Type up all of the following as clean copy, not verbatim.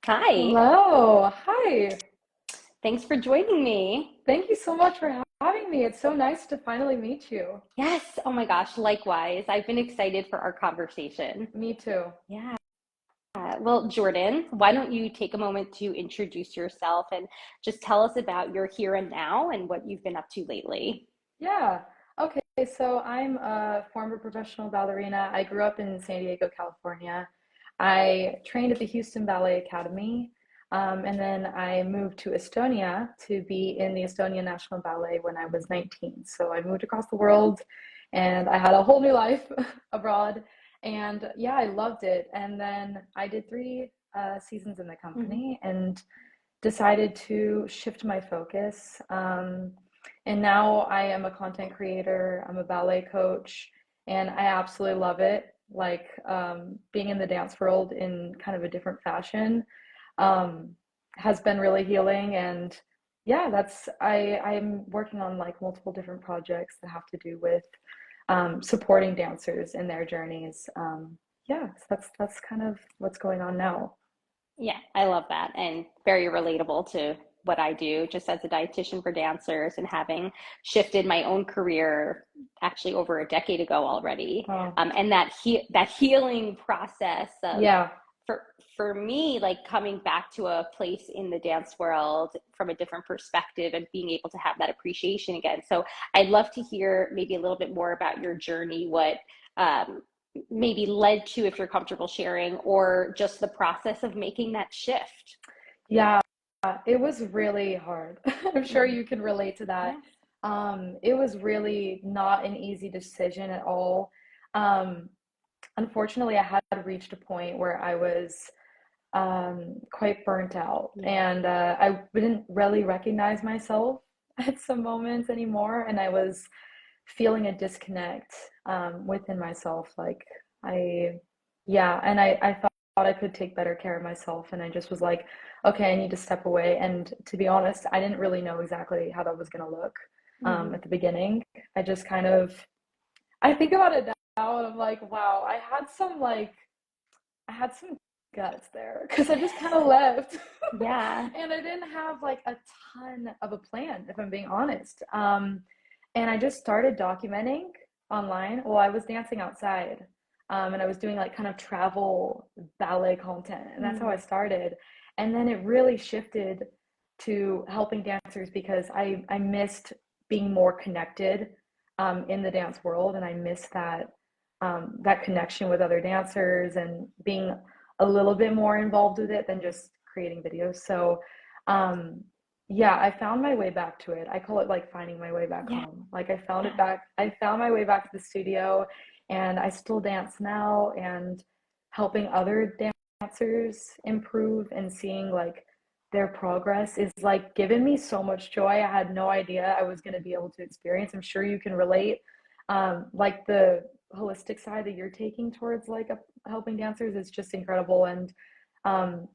Hi, Hello. Hi. thanks for joining me. Thank you so much for having me. It's so nice to finally meet you. Yes, oh my gosh, likewise. I've been excited for our conversation. Me too. Yeah. Well, Jordan, why don't you take a moment to introduce yourself and just tell us about your here and now and what you've been up to lately? Yeah. Okay. So I'm a former professional ballerina. I grew up in San Diego, California. I trained at the Houston Ballet Academy. And then I moved to Estonia to be in the Estonian National Ballet when I was 19. So I moved across the world and I had a whole new life abroad. And yeah, I loved it. And then I did three seasons in the Mhm. company and decided to shift my focus. And now I am a content creator, I'm a ballet coach, and I absolutely love it. Like being in the dance world in kind of a different fashion um, has been really healing. And yeah, I'm working on like multiple different projects that have to do with supporting dancers in their journeys. Yeah, so that's kind of what's going on now. Yeah, I love that and very relatable to what I do just as a dietitian for dancers and having shifted my own career actually over a decade ago already. Oh, And that healing process of yeah. for for me, like coming back to a place in the dance world from a different perspective and being able to have that appreciation again. So I'd love to hear maybe a little bit more about your journey, what um, maybe led to, if you're comfortable sharing, or just the process of making that shift. Yeah, it was really hard. I'm sure Mhm. you can relate to that. Yes. It was really not an easy decision at all. Um, Unfortunately, I had reached a point where I was quite burnt out, Yeah. and I didn't really recognize myself at some moments anymore, and I was feeling a disconnect within myself. Like I, yeah, and I thought I could take better care of myself, and I just was like, okay, I need to step away. And to be honest, I didn't really know exactly how that was going to look Hmm. at the beginning. I just kind of, I think about it now, and I'm like, wow, I had some guts there because I just kind of left. Yeah. And I didn't have like a ton of a plan, if I'm being honest. And I just started documenting online. Well, I was dancing outside, and I was doing like kind of travel ballet content, and that's how I Mm. started. And then it really shifted to helping dancers because I missed being more connected in the dance world, and I missed that connection with other dancers and being a little bit more involved with it than just creating videos. So, um, yeah, I found my way back to it. I call it like finding my way back Yeah. home. Like I found my way back to the studio, and I still dance now, and helping other dancers improve and seeing like their progress is like giving me so much joy. I had no idea I was going to be able to experience. I'm sure you can relate. Like the holistic side that you're taking towards like helping dancers is just incredible, and um,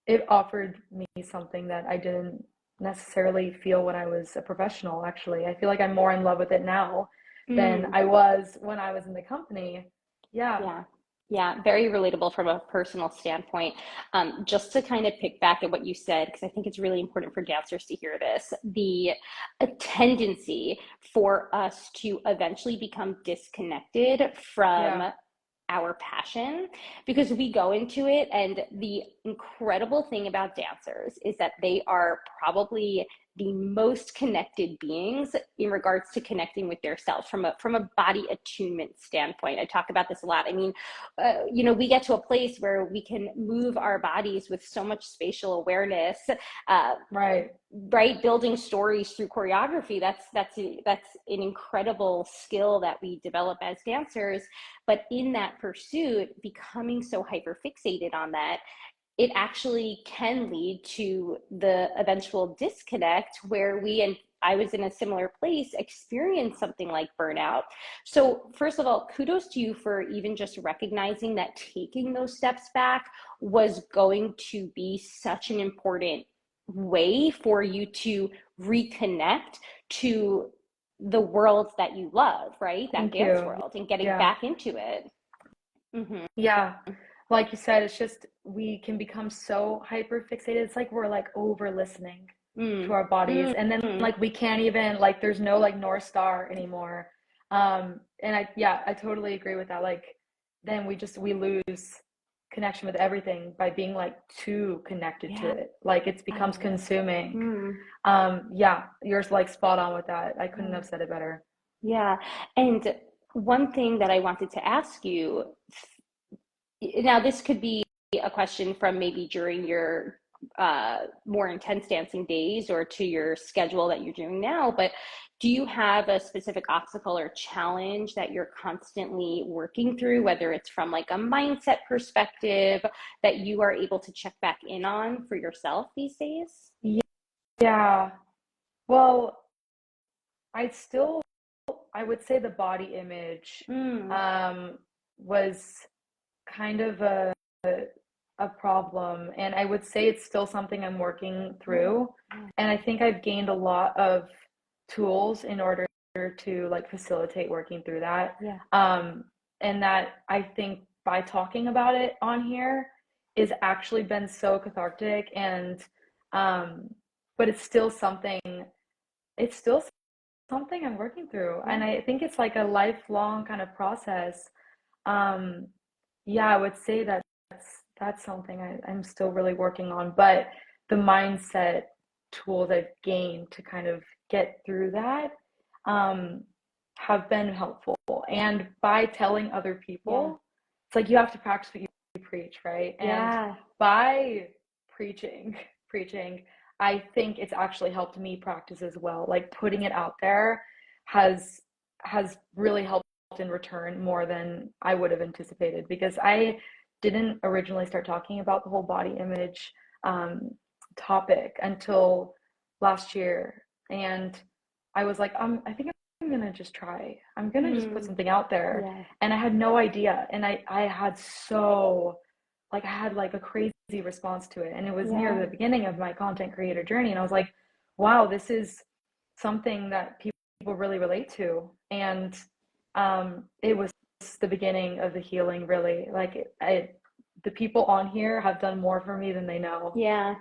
it offered me something that I didn't necessarily feel when I was a professional. Actually, I feel like I'm more in love with it now than Mm. I was when I was in the company. Yeah. Yeah. Yeah, very relatable from a personal standpoint. Just to kind of pick back at what you said, because I think it's really important for dancers to hear this, the a tendency for us to eventually become disconnected Yeah. from our passion because we go into it. And the incredible thing about dancers is that they are probably the most connected beings in regards to connecting with their self from a body attunement standpoint. I talk about this a lot. I mean, we get to a place where we can move our bodies with so much spatial awareness, uh, Right. right, building stories through choreography. That's an incredible skill that we develop as dancers. But in that pursuit, becoming so hyper fixated on that, it actually can lead to the eventual disconnect where we, and I was in a similar place, experience something like burnout. So first of all, kudos to you for even just recognizing that taking those steps back was going to be such an important way for you to reconnect to the world that you love, right? That Thank dance you. world and getting Yeah. back into it. Hmm. Yeah. like you said, it's just we can become so hyper fixated. It's like we're like over listening to Mm. our bodies, and then Mm. like we can't even like there's no like North Star anymore. And I totally agree with that. Like then we lose connection with everything by being like too connected to Yeah, it. Like it I becomes love it. consuming. Mm. Yeah, you're like spot on with that. I couldn't Yeah. have said it better. Yeah. And one thing that I wanted to ask you, now this could be a question from maybe during your more intense dancing days or to your schedule that you're doing now, but do you have a specific obstacle or challenge that you're constantly working through, whether it's from like a mindset perspective that you are able to check back in on for yourself these days? Yeah. Well, I still I would say the body image Mm. um was kind of a problem, and I would say it's still something I'm working Mm. through. And I think I've gained a lot of tools in order to like facilitate working through that. Yeah. Um, and that I think by talking about it on here is actually been so cathartic and um, but it's still something I'm working through. Yeah. And I think it's like a lifelong kind of process. Um, yeah, I would say that that's something I'm still really working on, but the mindset tools I've gained to kind of get through that um, have been helpful. And by telling other Yeah. people, it's like you have to practice what you preach, right? And Yeah. by preaching, preaching, I think it's actually helped me practice as well. Like putting it out there has has really helped in return more than I would have anticipated because I didn't originally start talking about the whole body image um, topic until last year. And I was like, I think I'm gonna just try. I'm gonna just put Mm. something out there. Yeah. And I had no idea. And I had so like I had like a crazy response to it. And it was near Yeah. the beginning of my content creator journey. And I was like, wow, this is something that people really relate to. And it was the beginning of the healing, really. The people on here have done more for me than they know. Yeah.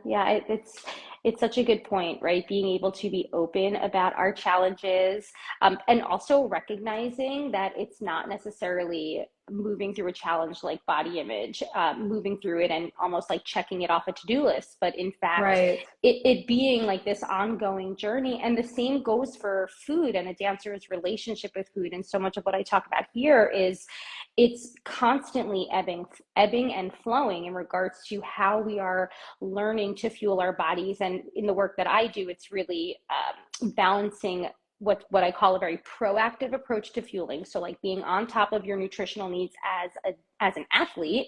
Yeah, it's such a good point, right? Being able to be open about our challenges, and also recognizing that it's not necessarily moving through a challenge like body image, moving through it and almost like checking it off a to-do list, but in fact, Right, it being like this ongoing journey. And the same goes for food and a dancer's relationship with food. And so much of what I talk about here is it's constantly ebbing and flowing in regards to how we are learning to fuel our bodies. And in the work that I do, it's really balancing what I call a very proactive approach to fueling. So like being on top of your nutritional needs as an athlete,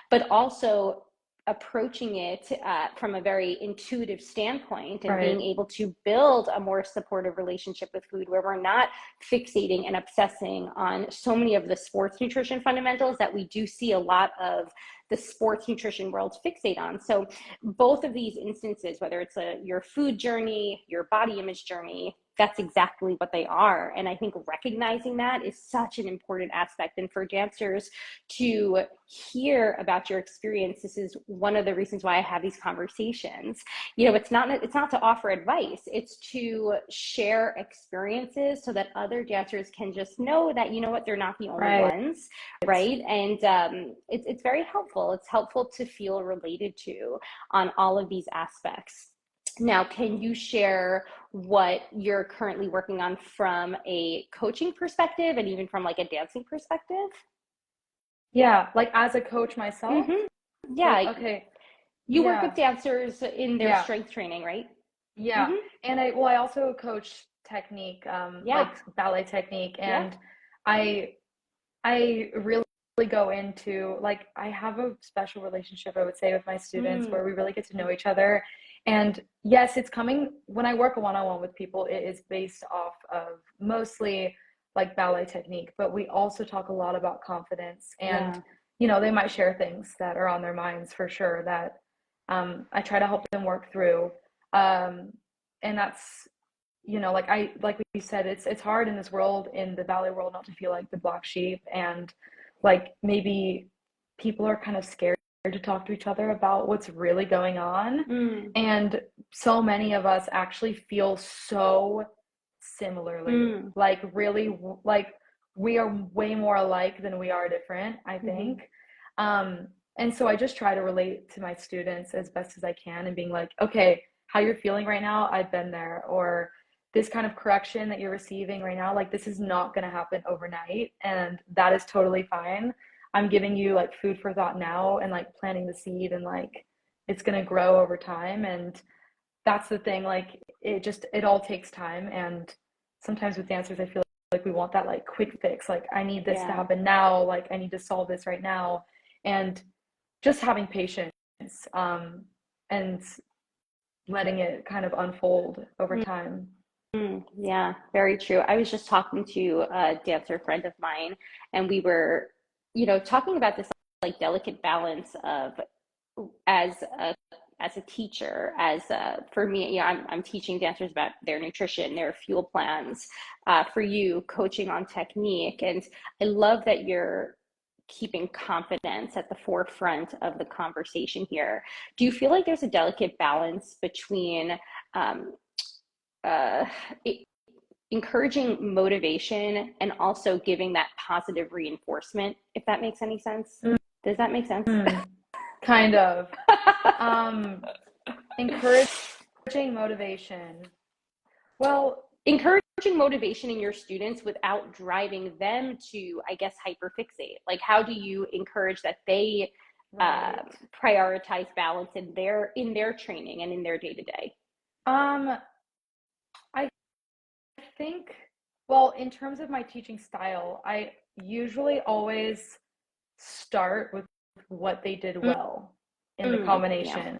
but also approaching it from a very intuitive standpoint and being right. able to build a more supportive relationship with food where we're not fixating and obsessing on so many of the sports nutrition fundamentals that we do see a lot of the sports nutrition world fixate on. So both of these instances, whether it's your food journey, your body image journey, that's exactly what they are. And I think recognizing that is such an important aspect. And for dancers to hear about your experience, this is one of the reasons why I have these conversations. You know, it's not to offer advice, it's to share experiences so that other dancers can just know that, you know what, they're not the only Right. ones, right? And it's very helpful. It's helpful to feel related to on all of these aspects. Now, can you share what you're currently working on from a coaching perspective and even from like a dancing perspective? Yeah, like as a coach myself, Mm-hmm. like Yeah, okay, you work with yeah, dancers in their yeah, strength training, right? yeah. Mm-hmm. And I also coach technique, Yeah, like ballet technique, yeah. and I I really go into like I have a special relationship, I would say, with my students Mm, where we really get to know each other. And yes, it's coming when I work one-on-one with people, it is based off of mostly like ballet technique, but we also talk a lot about confidence and yeah, they might share things that are on their minds for sure that I try to help them work through. Um, and that's like we said, it's hard in this world, in the ballet world, not to feel like the black sheep and like maybe people are kind of scared to talk to each other about what's really going on. And so many of us actually feel so similarly, like really, like we are way more alike than we are different, I think. And so I just try to relate to my students as best as I can and being like, okay, how you're feeling right now, I've been there. Or this kind of correction that you're receiving right now, like this is not going to happen overnight, and that is totally fine. I'm giving you like food for thought now and like planting the seed, and like it's going to grow over time. And that's the thing, like it all takes time. And sometimes with dancers, I feel like we want that like quick fix, like I need this to happen now, like I need to solve this right now. And just having patience, and letting it kind of unfold over time. Yeah, very true. I was just talking to a dancer friend of mine, and we were, talking about this like delicate balance of as a teacher, for me, I'm teaching dancers about their nutrition, their fuel plans, for you, coaching on technique. And I love that you're keeping confidence at the forefront of the conversation here. Do you feel like there's a delicate balance between uh, encouraging motivation and also giving that positive reinforcement, if that makes any sense? Does that make sense? Kind of. Encouraging motivation. Well, encouraging motivation in your students without driving them to, I guess, hyperfixate. Like, how do you encourage that they prioritize balance in their training and in their day-to-day? I think, well, in terms of my teaching style, I usually always start with what they did well in the combination.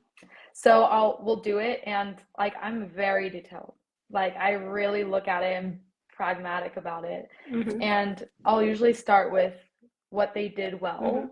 So we'll do it, and like I'm very detailed. Like I really look at it and pragmatic about it. And I'll usually start with what they did well,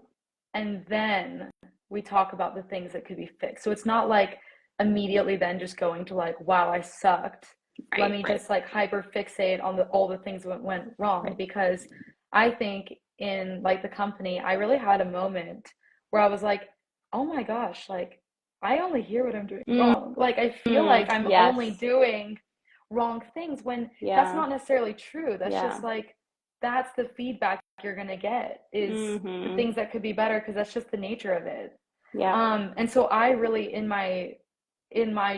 and then we talk about the things that could be fixed. So it's not like immediately then just going to like, wow, I sucked. Let me just like hyper fixate on all the things that went wrong. Because I think in like the company, I really had a moment where I was like, oh my gosh, like I only hear what I'm doing wrong. Like I feel like I'm only doing wrong things, when that's not necessarily true. That's just like, that's the feedback you're gonna get, is the things that could be better, because that's just the nature of it. And so I really, in my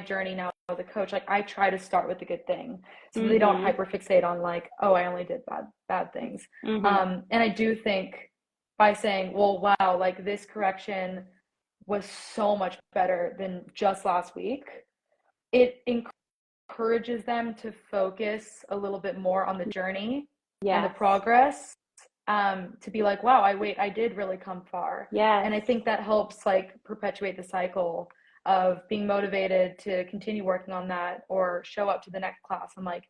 journey now as a coach, like I try to start with the good thing, so they don't hyperfixate on like, oh, I only did bad things. And I do think by saying, well, wow, like this correction was so much better than just last week, it encourages them to focus a little bit more on the journey and the progress, to be like, wow, I did really come far. And I think that helps like perpetuate the cycle of being motivated to continue working on that, or show up to the next class. I'm like,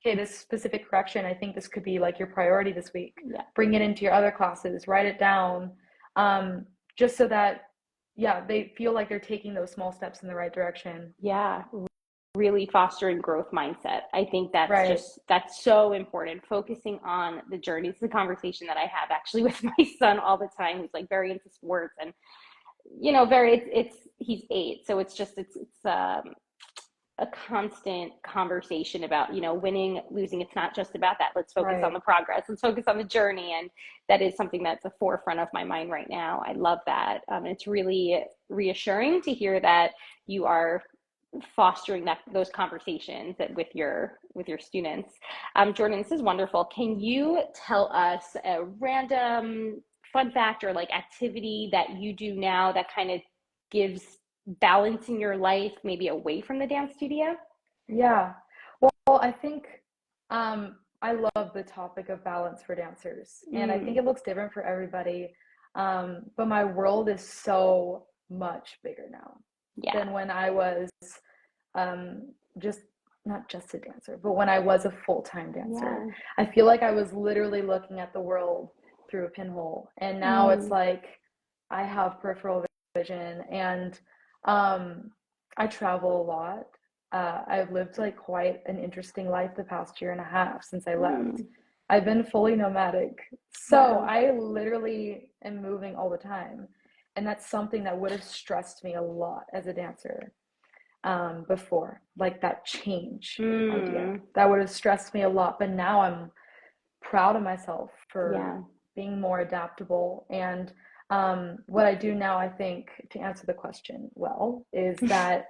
okay, this specific correction, I think this could be like your priority this week. Bring it into your other classes, write it down, just so that they feel like they're taking those small steps in the right direction. Really fostering growth mindset. I think that's so important. Focusing on the journey. It's the conversation that I have actually with my son all the time, who's like very into sports, and he's 8, so it's a constant conversation about, winning, losing. It's not just about that. Let's focus on the progress. Let's focus on the journey. And that is something that's the forefront of my mind right now. I love that. It's really reassuring to hear that you are fostering those conversations with your students. Jordan, this is wonderful. Can you tell us a random fun fact or like activity that you do now that kind of gives balance in your life, maybe away from the dance studio? Well, I think I love the topic of balance for dancers, and I think it looks different for everybody, but my world is so much bigger now than when I was not just a dancer, but when I was a full-time dancer. I feel like I was literally looking at the world through a pinhole, and now it's like I have peripheral vision, and I travel a lot. I've lived like quite an interesting life the past year and a half since I left. I've been fully nomadic. So Wow. I literally am moving all the time. And that's something that would have stressed me a lot as a dancer before, like that change idea. Mm, That would have stressed me a lot. But now I'm proud of myself for yeah. being more adaptable. And what I do now, I think, to answer the question well, is that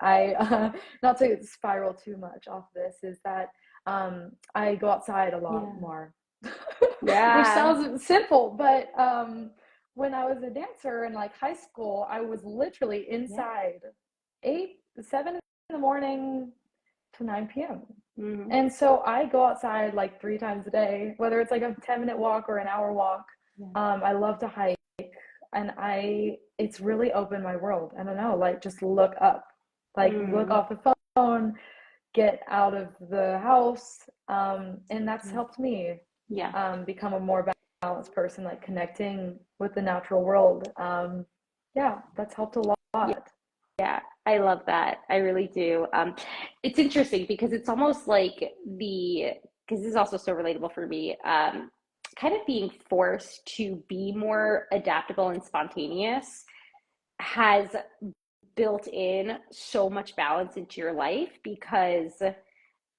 not to spiral too much off this, is that I go outside a lot Yeah. more, which Yeah. sounds simple, but when I was a dancer in like high school, I was literally Yeah. inside 7 in the morning to 9 p.m. Hmm. And so I go outside like 3 times a day, whether it's like a 10-minute walk or an hour walk. Yeah. I love to hike, and it's really opened my world. I don't know, like just look up, like look Mm, off the phone, get out of the house. And that's yeah. helped me Yeah. become a more balanced person, like connecting with the natural world. Yeah, that's helped a Yeah. lot. Yeah, I love that. I really do. It's interesting because it's almost like because this is also so relatable for me, kind of being forced to be more adaptable and spontaneous has built in so much balance into your life because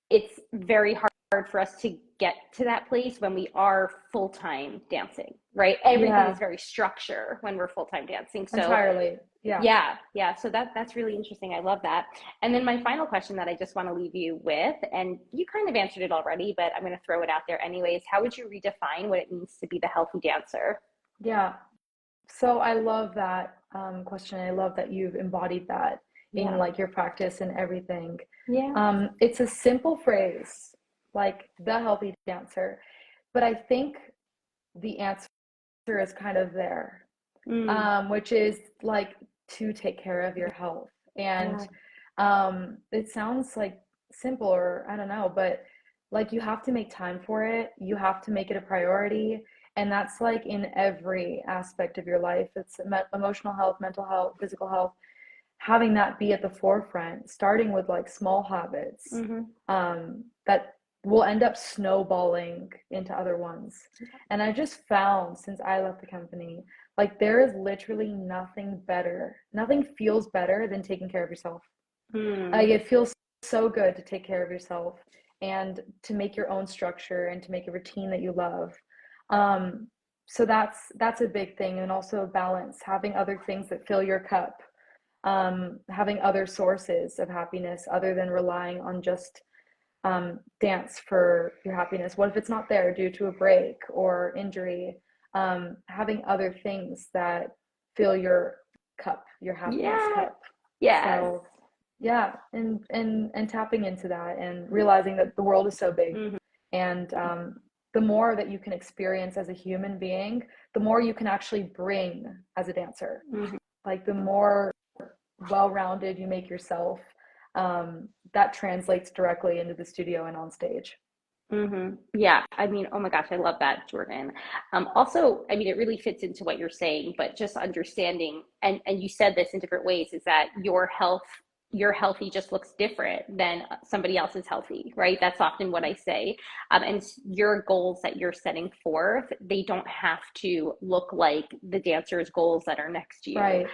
it's very hard for us to get to that place when we are full-time dancing, right? Everything is Yeah, very structure when we're full-time dancing. So entirely. Yeah. yeah. So that's really interesting. I love that. And then my final question that I just want to leave you with, and you kind of answered it already, but I'm going to throw it out there anyways. How would you redefine what it means to be the healthy dancer? Yeah. So I love that question. I love that you've embodied that in Yeah. like your practice and everything. Yeah. It's a simple phrase, like the healthy dancer, but I think the answer is kind of there, Mm, which is like to take care of your health. And yeah. it sounds like simple, or I don't know, but like you have to make time for it. You have to make it a priority. And that's like in every aspect of your life. It's emotional health, mental health, physical health, having that be at the forefront, starting with like small habits Hmm. that will end up snowballing into other ones. And I just found since I left the company, like there is literally nothing better, nothing feels better than taking care of yourself. Mm, Like it feels so good to take care of yourself and to make your own structure and to make a routine that you love. Um, so that's a big thing, and also balance, having other things that fill your cup, having other sources of happiness other than relying on just dance for your happiness. What if it's not there due to a break or injury? Having other things that fill your cup, your happiness yeah. cup. Yes. So yeah, and tapping into that and realizing that the world is so big, Hmm. and the more that you can experience as a human being, the more you can actually bring as a dancer. Hmm. Like the more well-rounded you make yourself, that translates directly into the studio and on stage. Hmm. Yeah. I mean, oh my gosh, I love that, Jordan. Also, I mean, it really fits into what you're saying, but just understanding, and you said this in different ways, is that your healthy just looks different than somebody else's healthy, right? That's often what I say. And your goals that you're setting forth, they don't have to look like the dancer's goals that are next to you. Right.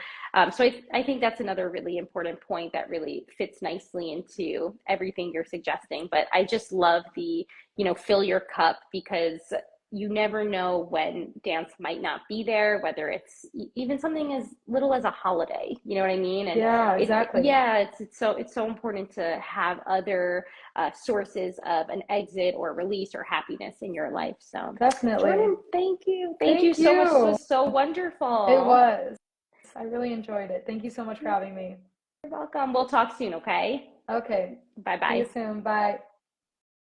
So I think that's another really important point that really fits nicely into everything you're suggesting. But I just love the fill your cup because you never know when dance might not be there, whether it's even something as little as a holiday, you know what I mean? And Yeah, exactly. yeah, it's so important to have other sources of an exit or release or happiness in your life. So, Definitely. Jordan, thank you Thank so much. This you. was so It wonderful. was. I really enjoyed it. Thank you so much for having me. You're welcome. We'll talk soon, okay? Okay. Bye See you bye. soon. Bye.